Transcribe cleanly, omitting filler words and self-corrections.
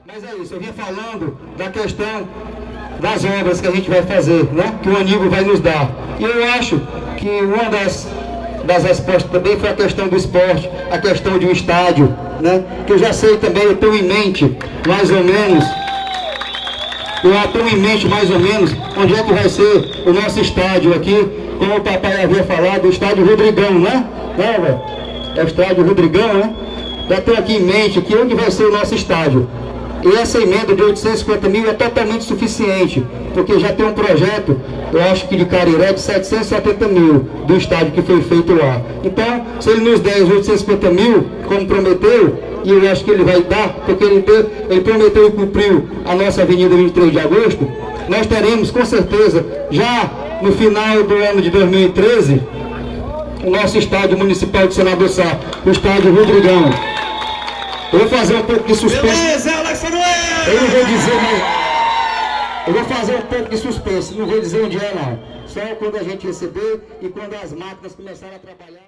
Mas é isso, eu vim falando da questão das obras que a gente vai fazer, né? Que o Aníbal vai nos dar. E eu acho que uma das respostas também foi a questão do esporte, a questão de um estádio, né? Que eu já sei também, eu tenho em mente, mais ou menos, onde é que vai ser o nosso estádio aqui, como o papai havia falado, o estádio Rodrigão, né? É o estádio Rodrigão, né? Já tenho aqui em mente que onde vai ser o nosso estádio. E essa emenda de 850 mil é totalmente suficiente, porque já tem um projeto, eu acho que de Cariré, de 770 mil do estádio que foi feito lá. Então, se ele nos der os 850 mil, como prometeu, e eu acho que ele vai dar, porque ele prometeu e cumpriu a nossa Avenida 23 de Agosto, nós teremos, com certeza, já no final do ano de 2013, o nosso estádio municipal de Senador Sá, o estádio Rodrigão. Eu vou fazer um pouco de suspense. Beleza, Alex Samuel! Eu não vou dizer, mas eu vou fazer um pouco de suspense. Não vou dizer onde é, não. Só quando a gente receber e quando as máquinas começarem a trabalhar.